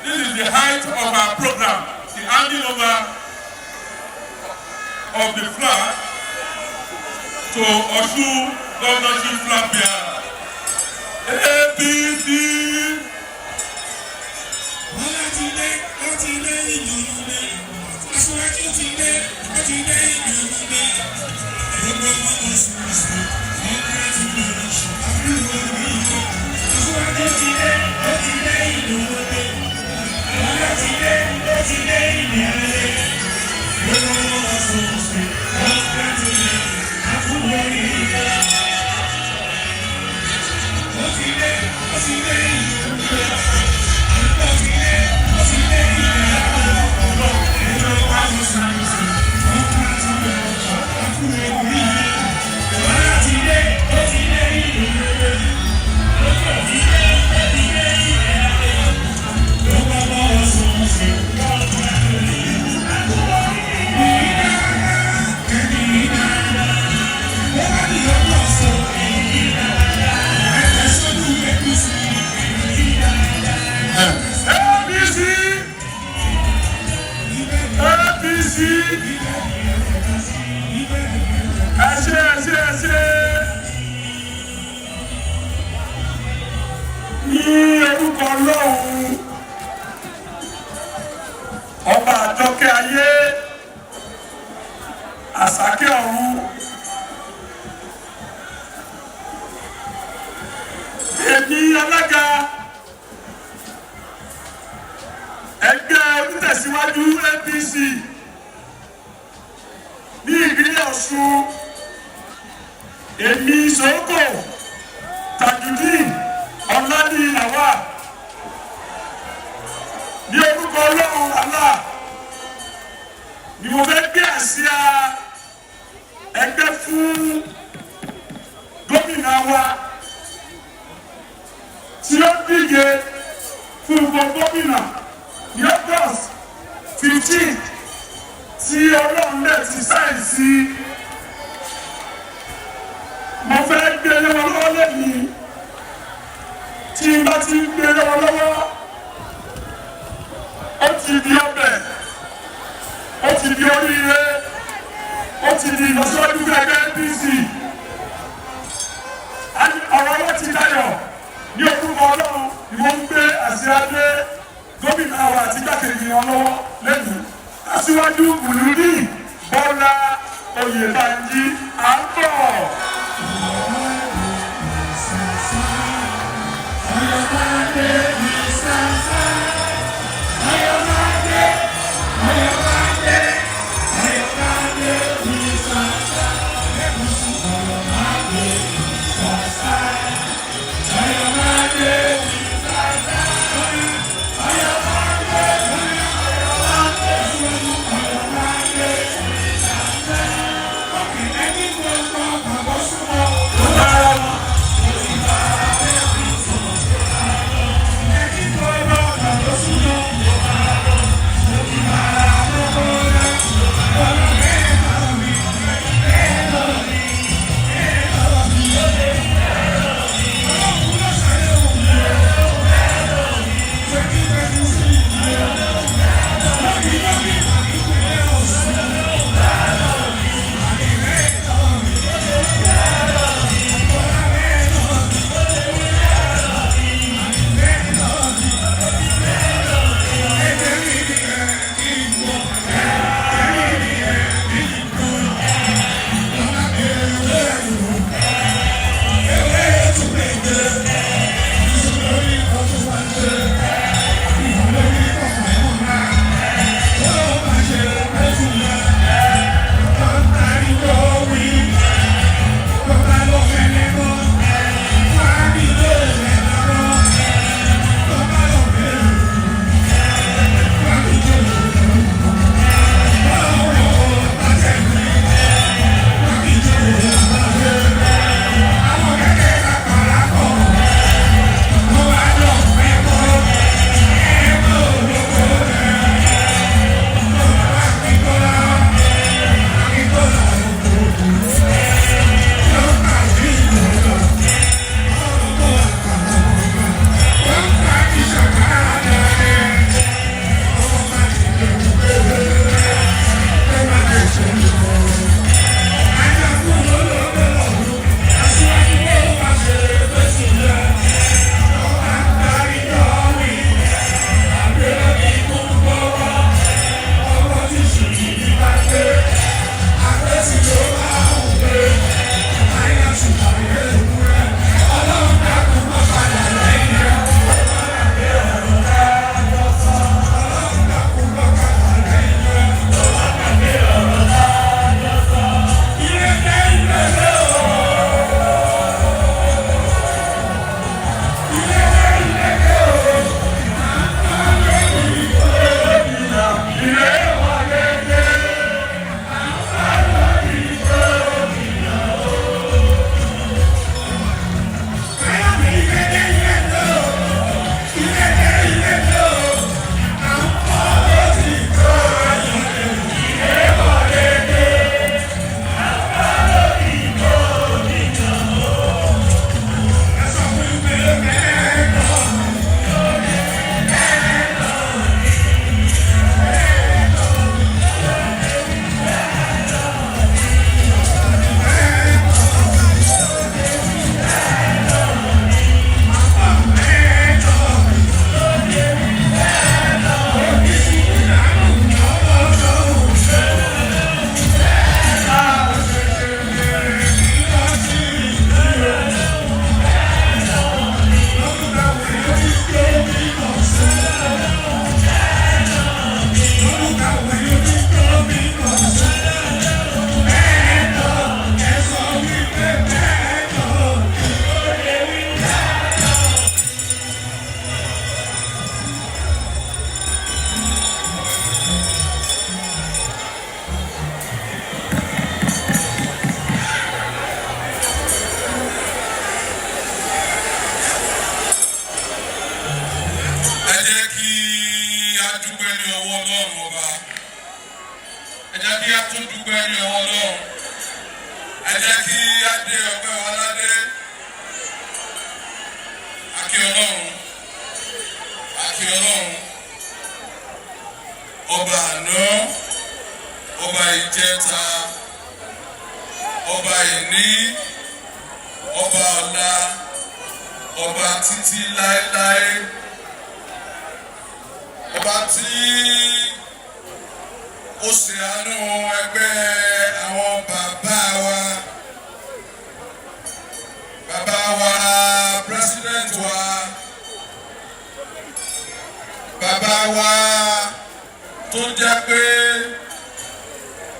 this is the height of our program, the handing over of the flag to Osun Governorship flag bearer. APC. Ọba àjọkẹ́ ayé àsàkẹ́ ọ̀run èmi alága ẹgbẹ́ onítẹ̀síwájú APC ní ìpínlẹ̀ Ọ̀ṣun èmi Sòókò Tajudeen Ọládìyàwá ní orúkọ Ọlọ́run Allah ni mo fẹ́ gbé àsíá ẹgbẹ́ fún gómìnà wa tí ó díje fún gbogbo gómìnà ní August 15 tí Ọlọ́run lè ti sáyẹ̀nsì mo fẹ́ gbé lọ́wọ́ lọ́wọ́ lẹ́yìn tí n bá ti gbé lọ́wọ́ lọ́wọ́ ó ti di ọbẹ̀ ó ti di oríire ó ti di ìlọsíwájú ẹgbẹ́ APC ọ̀rọ̀ wọn ti dayọ̀ ní orúkọ Ọlọ́run ni wọ́n ń gbé àsíá lé gómìnà wa àti igbákejì wọn lọ́wọ́ lẹ́nu aṣíwájú Bùnúrí Bọ́lá Oyèbánjí à ń bọ̀. kí a tún dúpẹ́ ní ọwọ́ náà. Ẹ jẹ́ kí á dé ọpẹ́ wa ládé. Akí Ọlọ́run. Akí Ọlọ́run. Ọba àná, ọba ìjẹta, ọba ìní, ọba ọ̀la, ọba títí láéláé, ọba tí ó ṣe àánú ẹgbẹ́ àwọn bàbá wa president wa, bàbá wa tó jẹ́ pé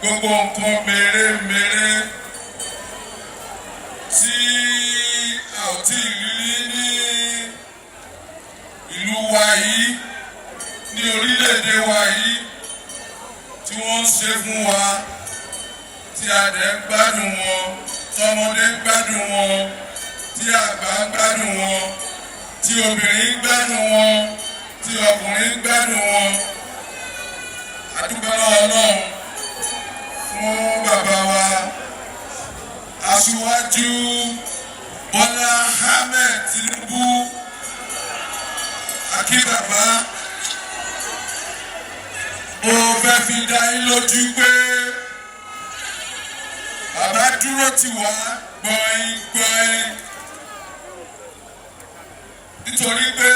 gbogbo nǹkan mèremère tí a ò tí ì rí ní ìlú wa yìí, ní orílẹ̀-èdè wa yìí, tí wọ́n ń ṣe fún wa, tí a dẹ̀ ń gbádùn wọn, tọmọdé ń gbádùn wọn, tí àgbà ń gbádùn wọn, tí obìnrin ń gbádùn wọn, tí ọkùnrin ń gbádùn wọn. Adúpẹ́ lọ́wọ́ Ọlọ́run fún bàbá wa Aṣíwájú Bọ́lá Ahmed Tinubu. Akí bàbá, mo fẹ́ fi dá yín lójú pé bàbá dúró tì wá gbọ̀nyìn nítorí pé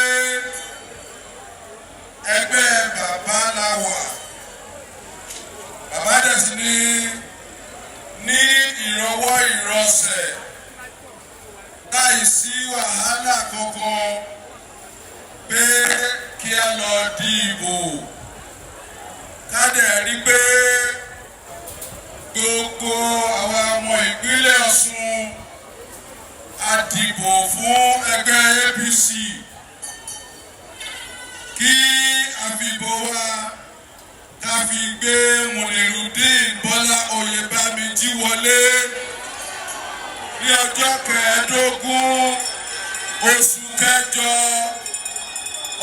ẹgbẹ́ bàbá la wà. Bàbá dẹ̀ sí ní ìrọwọ́ ìrọsẹ̀ láì sí wàhálà kankan pé kí a lọ dìbò. Ká dẹ̀ rí pé gbogbo àwọn ọmọ ìpínlẹ̀ Ọ̀ṣun a dìbò fún ẹgbẹ́ APC kí àfìbò wa ká fi gbé Munirudeen Bọ́lá Oyèbámijí wọlé ní ọjọ́ 15 oṣù kẹjọ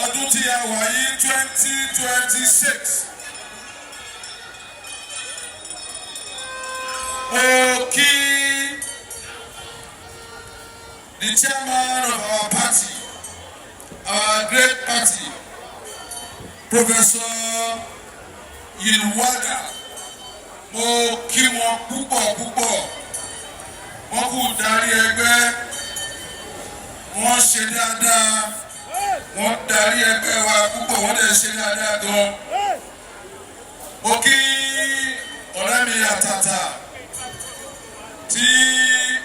ọdún tí a wà yìí 2026. Okay, the chairman of our party, our great party, Professor Yilwada, mo kí wọn púpọ̀, wọ́n kú darí ẹgbẹ́, wọ́n ṣe dáadáa, wọ́n darí ẹgbẹ́ wa púpọ̀, wọ́n dẹ̀ ṣe dáadáa gan. Mo kí ọ̀rẹ́ mi àtàtà tí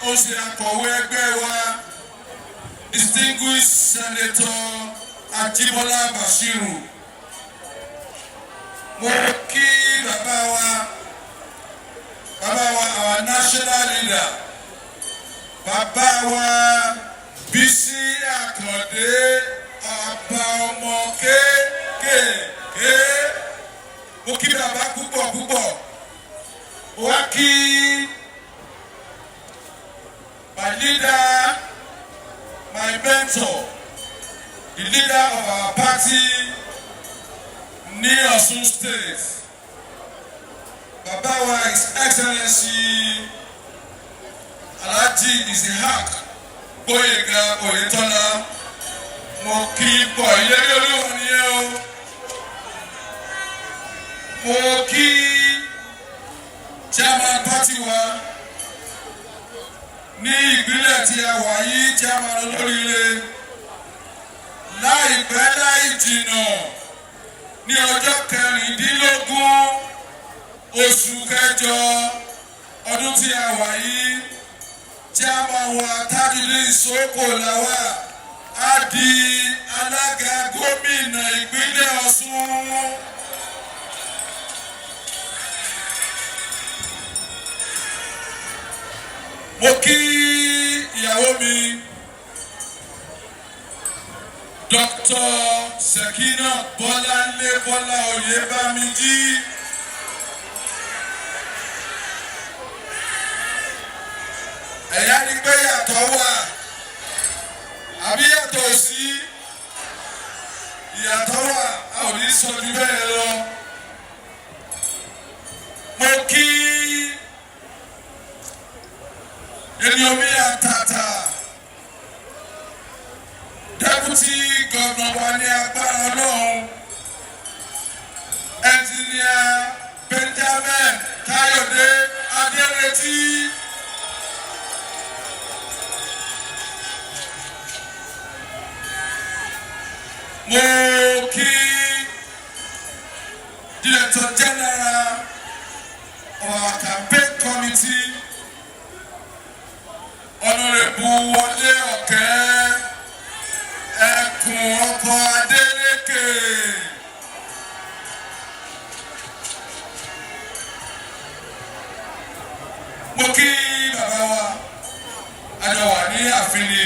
ó ṣe akọ̀wé ẹgbẹ́ wa, distinguished Senator Ajibola Bashiru. Mo kí bàbá wa our national leader, bàbá wa Bísí Àkàndé ọba ọmọ kéékèèké. Mo kí bàbá púpọ̀. Wá kí my leader, my mentor, the leader of our party ní Ọ̀ṣun State, bàbá wa His Excellency Alhaji Isiaq Gbóyèga Oyètọ́lá. Mo kí pọ̀ ìlérí Olúwa nìyẹn o. Mo kí chairman party wa ní ìpínlẹ̀ tí a wà yìí, chairman olóríire. Láìpẹ́ láì jìnnà ní ọjọ́ 16 oṣù kẹjọ ọdún tí a wà yìí, chairman wa Tajudeen Isoko Lawal á di alága gómìnà ìpínlẹ̀ Ọ̀ṣun. Mo kí ìyàwó mi Dr. Sekinat Bọ́láńlé Bọ́lá Oyèbámijí. Ẹ̀yà ni pé yàtọ̀ wà àbí yàtọ̀ sí? Ìyàtọ̀ wà, a ò ní sọ ju bẹ́ẹ̀ lọ. mo kí ènìyàn mi àtàtà deputy governor wa ní agbára Ọlọ́run engineer Benjamin Káyọ̀dé Adéretí. Mo kí Director General of our campaign committee Honorable Wọlé Ọ̀kẹ́ Ẹkùn ọkọ̀ Adélékè. Mo kí bàbá wa àjọ wà ní àfínì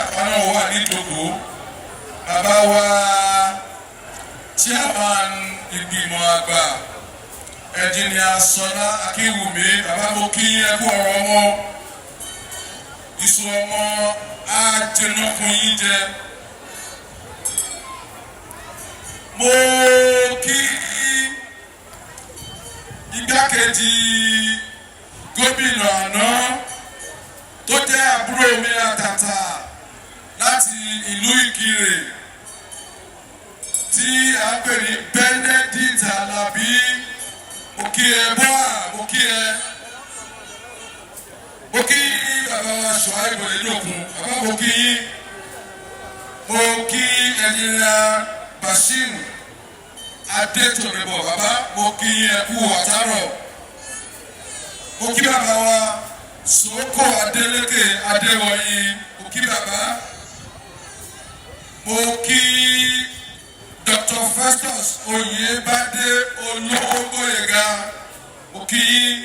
àpáná wà ní ìdókòó. Bàbá wa chairman ìgbìmọ̀ àgbà Engineer Ṣọlá Akínwùmí. Bàbá mo kí ẹkú ọ̀rọ̀ ọmọ ìṣù ọmọ àjẹnàkùn yín jẹ. Mo kí igbákejì gómìnà àná tó jẹ́ àbúrò mi àtàtà láti ìlú Ìkirè tí a ń pè ní Benedict Alabi. Mo kí ẹ bọ́à, mo kí ẹ. Mo kí bàbá wa ṣọ́ ìbòlè lókun, bàbá mo kí yín. Mo kí Engineer Bashir Adétòrèbọ̀, bàbá mo kí yín ẹ kú àtàrọ̀. Mo kí bàbá wa Sòókò Adélékè Adéwọ̀yí, mo kí bàbá. Mo kí Dr. Festus Oyèbádé Olówógbóyèga, mo kí yín.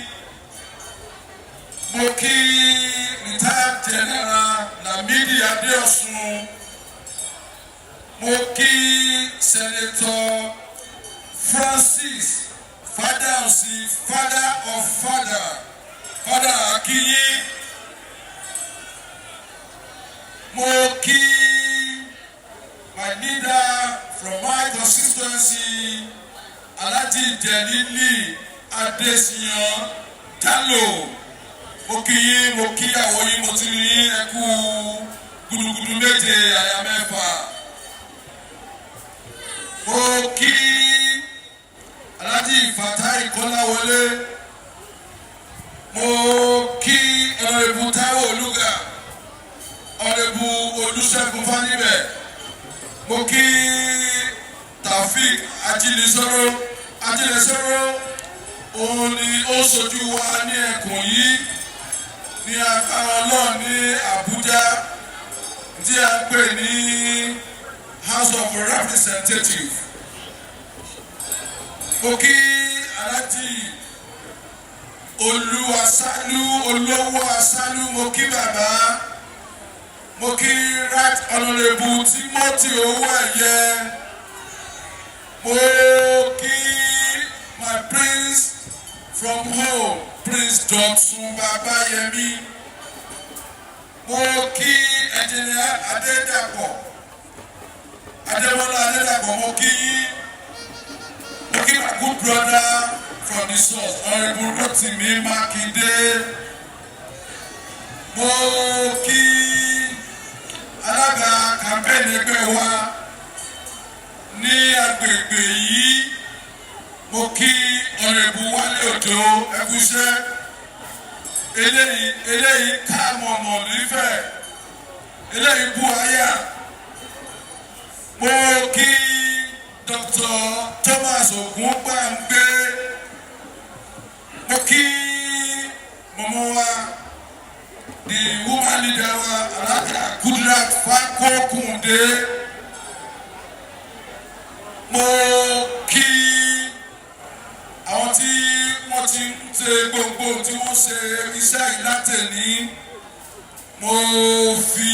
Mo kí retired General Lamidi Adéọ̀sùn. Mo kí Senator Francis Fádàùsì, father of Father Akínyí. Mo kí my leader from my constituency Alhaji Jelili Adesiyan Jallo. Mo kí yín, mo kí àwọn yín, mo ti rí yín ẹ kú gudugudu méje àyà mẹ́fà. Mo kí Alhaji Fatai Kọ́láwọlé. Mo kí Honorable Táíwò Olúga, Honorable Olúṣẹ́gun Fáníbẹ̀. Mo kí Taofik Ajílẹ̀sọ́rọ́. Òun ni ó ṣojú wa ní ẹkùn yìí ní agbára Ọlọ́run ní Àbújá tí a ń pè ní House of Representatives. Mo kí Alhaji Olówó Asálú, mo kí bàbá. Mo kí Right Honorable Timothy Owóẹ̀yẹ. Mo kí my prince from home, Prince Dọ̀tun Babayemi. Mo kí Engineer Adéwọlá Adédàpọ̀, mo kí yín. Mo kí my good brother from the source, Honorable Rotimi Makinde. Mo kí alága campaign ẹgbẹ́ wa ní agbègbè yìí. Mo kí Honorable Wálé Òjó ẹkúṣẹ́. Eléyìí ká mọ̀mọ̀ nífẹ̀ẹ́. Eléyìí bú àyà. Mo kí Dr. Thomas Ògúngbàǹgbé. Mo kí mọ̀mọ́ wa the woman leader wa Alhaja Kudirat Fákókùndé. Mo kí àwọn tí wọ́n ti ń ṣe gbogbo tí wọ́n ṣe iṣẹ́ ìlátẹ̀ní. Mo fi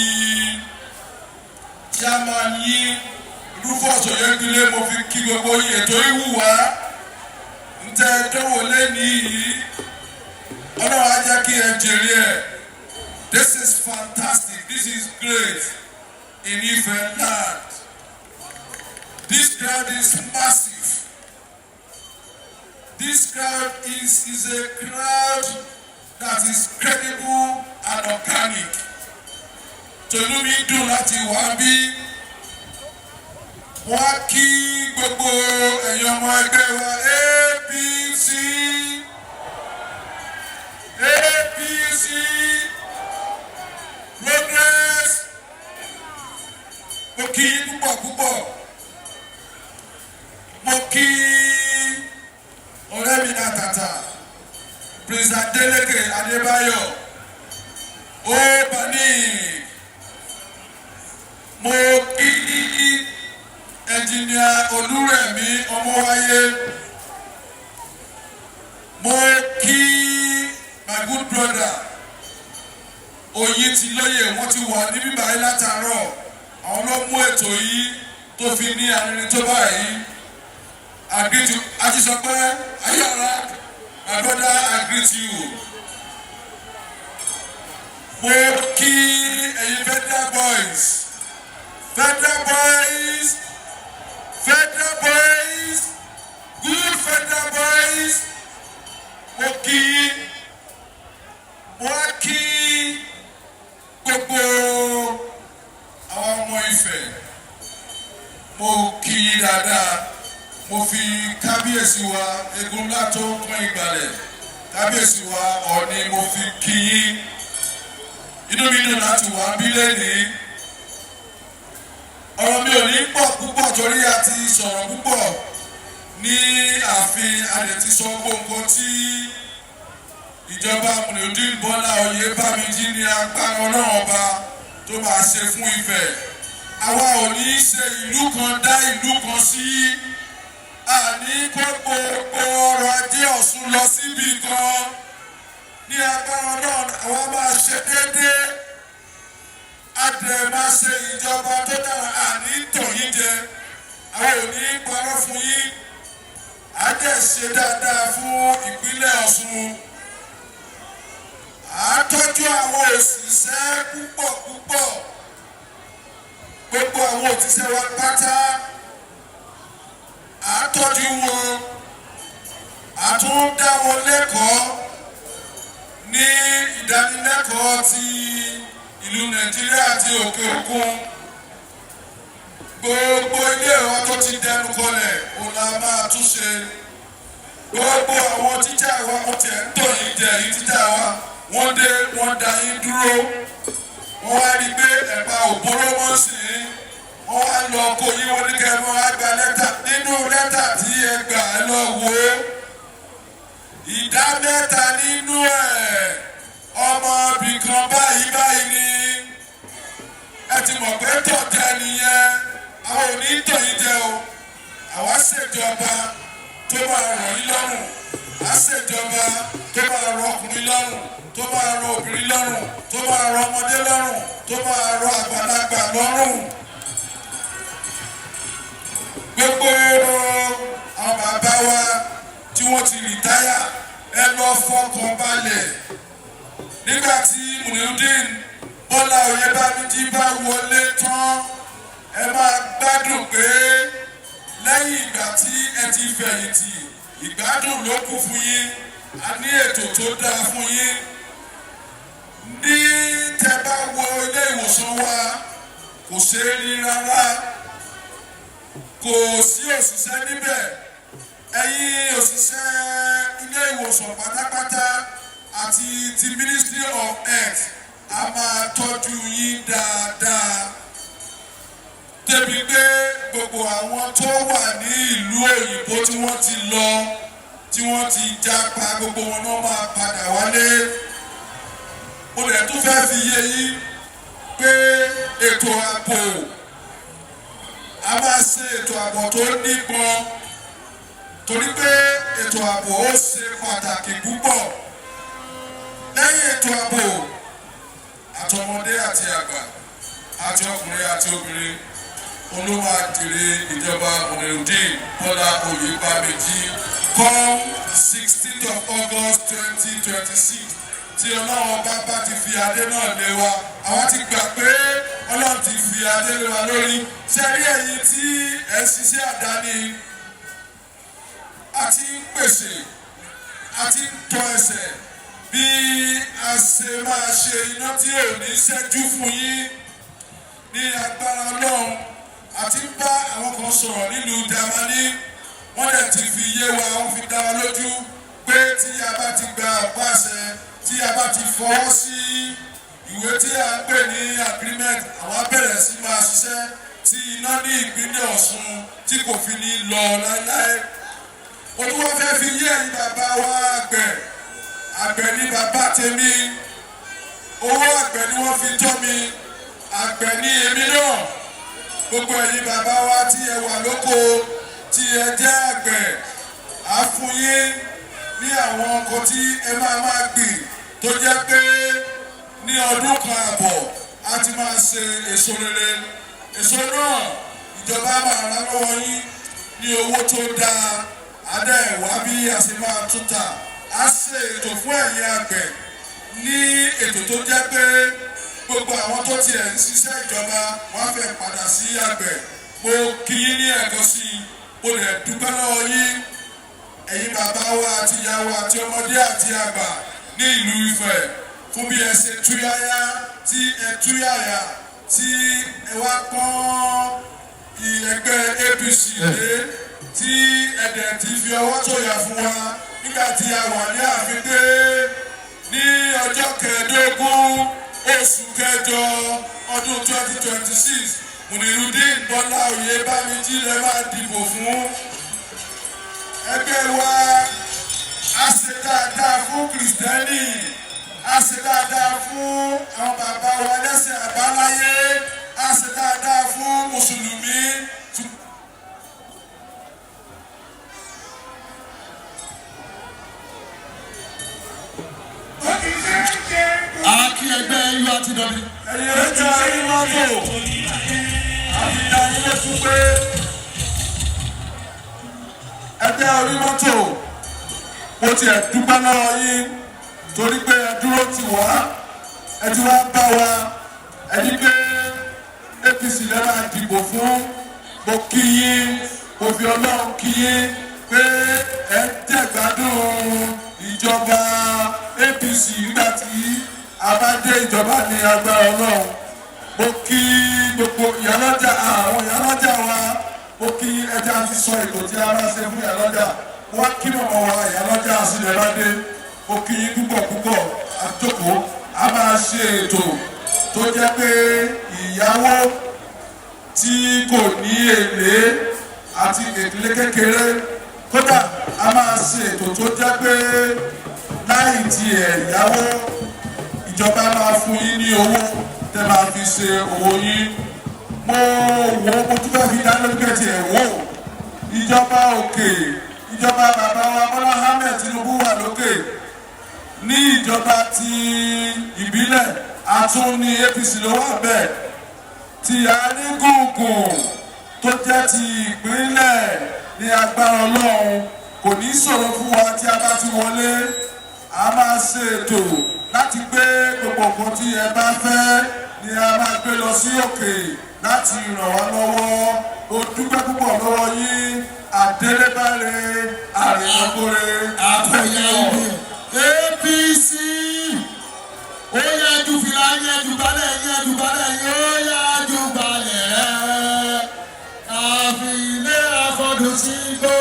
chairman yín Rufus Oyègilé, mo fi kí gbogbo ètò ìwúwa ń tẹ dánwò lẹ́ni yìí. Ọlọ́run á jẹ́ kí ẹ jèrè ẹ̀. This is fantastic. This is great in Ife land. This ground is massive. This crowd is a crowd that is credible and organic. Tòlú mi dùn láti wá bí. Wá kí gbogbo ẹ̀yin ọmọ ẹgbẹ́ wa APC. APC Progress. Mo kí púpọ̀ púpọ̀. Mo kí ọ̀rẹ́ mi náà tàtà. President Deleke Adébáyọ̀. Ó bani. Mo kí Engineer Olúrẹ̀mí Ọmọwáyé. Mo kí my good brother Oyètìlóyè, wọ́n ti wà níbí báyìí látàárọ̀. Àwọn ló mú ètò yìí tó fi ní arìnrìn tó báyìí. Agree to Ajísọpẹ́ Ayọ̀lá, my brother, I greet you. Mo kí ẹ̀yin Federal boys. Federal boys, Federal boys, good Federal boys. Mo kí gbogbo àwọn ọmọ Ifẹ̀. Mo kí dáadáa. Mo fi kábíyèsí wa egun ńlá tó pín ìgbàlẹ̀. Kábíyèsí wa Ọọ̀ni mo fi kí yín. Inú mi dùn láti wá bí lẹ́nìí. Ọ̀rọ̀ mi ò ní pọ̀ púpọ̀ torí a ti sọ̀rọ̀ púpọ̀ ní ààfin, a lè ti sọ gbogbo tí ìjọba Muyideen Bọ́lá Oyèbámíjí ní agbára Ọlọ́run ọba tó máa ṣe fún Ifẹ̀. Àwa ò ní ṣe ìlú kan dá ìlú kan sí. Àní kó gbogbo ọrọ̀ ajé Ọ̀ṣun lọ síbi kan. Ní agbára Ọlọ́run àwa máa ṣe déédéé. A dẹ̀ máa ṣe ìjọba tó dára, àní tàn yín jẹ. Àwọn ò ní parọ́ fún yín. A dẹ̀ ṣe dáadáa fún ìpínlẹ̀ Ọ̀ṣun. A tọ́jú àwọn òṣìṣẹ́ púpọ̀ púpọ̀. Gbogbo àwọn òṣìṣẹ́ wa pátá. A tọ́jú wọn. A tún dá wọn lẹ́kọ̀ọ́ ní ìdánilẹ́kọ̀ọ́ ti ìlú Nàìjíríà àti òkè òkun. Gbogbo ilé ẹ̀kọ́ tó ti dẹnu kọlẹ̀ òun la máa tún ṣe. Gbogbo àwọn tíjà wa wọ́n ti ẹ̀ ń tọ̀ yín jẹ yín tíjà wa. Wọ́n dé wọ́n dá yín dúró. Wọ́n wá rí pé ẹ̀bá òbóró mọ́ sí i. Wọ́n wá lọ kó yín wọ́n ní kẹ́ ẹ máa gba lẹ́tà. Nínú lẹ́tà tí ẹ gbà ẹ lọ wò ó. Ìdá mẹ́ta nínú ẹ̀ ọmọ ibìkan báyìí ni. Ẹ ti mọ̀ pé tọ̀tẹ̀ nìyẹn. Àwọn ò ní tọ̀ yín jẹ o. Àwa ṣèjọba tó máa rọ̀ yín lọ́rùn. A ṣèjọba tó máa rọ̀ ọkùnrin lọ́rùn, tó máa rọ̀ obìnrin lọ́rùn, tó máa rọ̀ ọmọdé lọ́rùn, tó máa rọ̀ àgbàlagbà lọ́rùn. Gbogbo àwọn bàbá wa tí wọ́n ti rìtáyà ẹ lọ fọkàn balẹ̀. Nígbà tí Muyideen Bọ́lá Oyèbámíjí bá wọlé tán, ẹ máa gbádùn pé lẹ́yìn ìgbà tí ẹ ti fẹ̀yìntì, ìgbádùn ló kù fún yín. A ní ètò tó dáa fún yín. Ní tẹ́ bá wo ilé ìwòsàn wa, kò ṣeé rí rárá. Kò sí òṣìṣẹ́ níbẹ̀. Ẹ̀yin òṣìṣẹ́ ilé ìwòsàn pátápátá àti ti Ministry of Health a máa tọ́jú yín dáadáa. Débi pé gbogbo àwọn tó wà ní ìlú òyìnbó tí wọ́n ti lọ, tí wọ́n ti jápa, gbogbo wọn náà máa padà wálé. Mo lè tún fẹ́ fi yé yín pé ètò ààbò, a máa ṣe ètò ààbò tó nípọn. Torí pé ètò ààbò ó ṣe pàtàkì púpọ̀. Lẹ́yìn ètò ààbò, àtọmọdé àti àgbà, àti ọkùnrin àti obìnrin, olówó àdìrí ìjọba Muyideen Bọ́lá Oyèbámíjí come 16th of August 2026 tí Ọlọ́run bá ti fi adé náà lé wa. Àwọn ti gbà pé Ọlọ́run ti fi adé lé wa lórí. Ṣé rí ẹ̀yin tí ẹ ṣiṣẹ́ àdáni? àti pèsè àti tọ́ ẹsẹ̀ bí a ṣe máa ṣe iná tí ò ní ṣẹ́jú fún yín ní agbára Ọlọ́run. Àti bá àwọn kan sọ̀rọ̀ nílùú Jámánì wọ́n dẹ̀ ti fi yé wa wọ́n fi dá wa lójú pé tí a bá ti gba ọ̀pá àṣẹ tí a bá ti fọwọ́ sí ìwé tí a ń pè ní agreement àwọn á bẹ̀rẹ̀ sí máa ṣiṣẹ́ tí iná ní ìpínlẹ̀ Ọ̀ṣun tí kò fi ní lọ láéláé. Mo tún wọ́n fẹ́ fi yé ẹ̀yin bàbá wa àgbẹ̀ ní bàbá tèmi, owó àgbẹ̀ ni wọ́n fi tọ́ mi, àgbẹ̀ ní èmi náà. Gbogbo ẹ̀yin bàbá wa tí ẹ wà lóko tí ẹ jẹ́ àgbẹ̀ á fún yín ní àwọn nǹkan tí ẹ máa gbìn tó jẹ́ pé ní ọdún kan àbọ̀ á ti máa ṣe èso rere. Èso náà ìjọba máa rán lọ́wọ́ yín ní owó tó dáa, adé wá bí a sì máa tún tà. Á ṣe ètò fún ẹ̀yin àgbẹ̀ ní ètò tó jẹ́ pé gbogbo àwọn tó tiẹ̀ ń ṣiṣẹ́ ìjọba wọ́n fẹ́ padà sí àgbẹ̀. Mo kí yín ní ẹ̀kan sí i, mo lè dúpẹ́ lọ́wọ́ yín ẹ̀yin bàbá wa àti ìyá wa àti ọmọdé àti àgbà ní ìlú Ifẹ̀ fún bí ẹ ṣe túyáyá tí ẹ túyáyá tí ẹ wá pọ́n ẹgbẹ́ APC lé tí ẹ̀dẹ̀ ti fi ọwọ́ sọ̀yà fún wa nígbà tí a wà ní ààfin pé ní ọjọ́ kẹẹ̀ẹ́dógún oṣù kẹjọ ọdún 2026 Munirudeen Bọ́lá Oyèbámíjí lè máa dìbò fún. Ẹgbẹ́ wa á ṣe dáadáa fún Kìrìsìtẹ́nì, á ṣe dáadáa fún àwọn bàbá wa lẹ́sìn àbáláyé, á ṣe dáadáa fún Mùsùlùmí. Akí ẹgbẹ́ URTW. Ẹ̀yin ẹgbẹ́ Orímọ́tò àti ìdáyé tún pé ẹgbẹ́ Orímọ́tò mo tiẹ̀ dúpẹ́ lọ́wọ́ yín torí pé ẹ dúró tì wá, ẹ ti wá bá wa, ẹni pé APC lè máa dìbò fún. Mo kí yín, mo fi Ọlọ́run kí yín pé ẹ ń jẹ̀gbádùn ìjọba APC nígbà tí a bá dé ìjọba ní agbára Ọlọ́run. Mo kí gbogbo ìyálọ́jà àwọn ìyálọ́jà wa, mo kí ẹja ti sọ ètò tí a bá ṣe fún ìyálọ́jà. Wọ́n kí mọ̀mọ́ wa ìyálọ́jà sílẹ̀ bá dé. Mo kí púpọ̀ àtòkò a máa ṣe ètò tó jẹ́ pé ìyàwó tí kò ní èlé àti èlé kékeré, kódà a máa ṣe ètò tó jẹ́ pé láì tiẹ̀ yáwó ìjọba máa fún yín ní owó tẹ́ máa fi ṣe owó yín. Mo tún fẹ́ fi dánilókè ẹ̀ wò ìjọba òkè, ìjọba bàbá wa Bọ́lá Ahmed Tinubu wà lókè. Ní ìjọba ti ìbílẹ̀ àtún ní APC ló wà bẹ́ẹ̀. Ti Arígùngùn tó jẹ́ ti ìpínlẹ̀ ní agbára Ọlọ́run kò ní ṣòro fún wa tí a bá ti wọlé. A máa ṣe ètò láti gbé gbogbo nǹkan tí ẹ bá fẹ́ ni a máa gbé lọ sí òkè láti ràn wá lọ́wọ́. Mo dúpẹ́ púpọ̀ lọ́wọ́ yín, àdélébáre àrìnàkóre Àfọ̀yà ìbò APC ó yẹ ju fìlà yẹ ju balẹ̀ yẹ ju balẹ̀ yóò yẹ ju balẹ̀ rẹ̀ àfilé àfọdún sí gbó.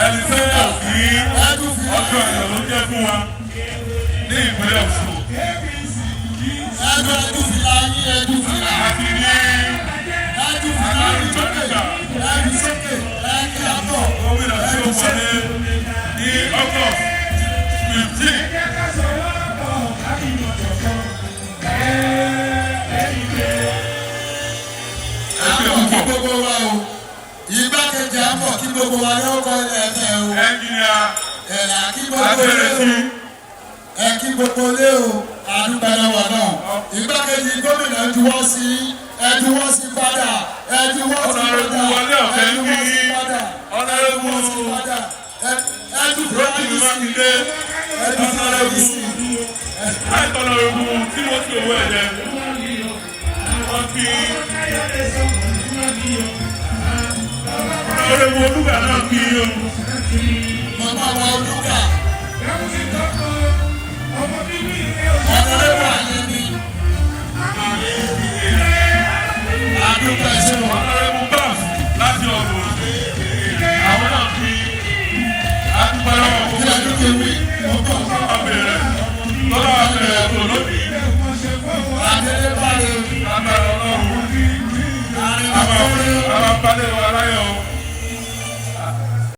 Ẹni tó yà sí ọjọ́ ìyọ̀ ló jẹ́ fún wa ní ìpínlẹ̀ Ọ̀ṣun. Àti ní agbárùgbàgbà gómìnà tí ó wọlé ní August 15. Igbákejì àmọ̀ kí gbogbo wa yóò kọ́ ẹ̀fẹ̀ o. Ẹnjìnìà Ẹ̀là kí gbogbo lé o. Ẹ kí gbogbo lé o. Àdúgbò ẹlẹ́wà náà. Igbákejì gómìnà juwọ́ sí padà. Ẹ̀dúwọ́ sí padà. Ọ̀nàrẹ́bù wọlé ọ̀fẹ́ ń bí. Ọ̀nàrẹ́bù Ẹ̀dùkúrò Rotimi Makinde, Honorable Timothy Owóẹ̀dẹ, wọ́n fi Honorable Olúga náà kí o. Màmá wa Olúga. Honorable Ayẹni. Adúgbò ẹ̀sìn wọn. Honorable Baf láti ọ̀gbọ̀n, àwọn náà fi adúgbò lọ́wọ́ Kí gbogbo ẹ̀dùkú wí? Ọgbọ̀n. abẹ̀rẹ̀ lọ́wọ́ abẹ̀rẹ̀ tó lónìí. Adélébáre. Agbára Ọlọ́run, Àrìnàkọ́rẹ́. àwọn balẹ̀ wà láyọ̀.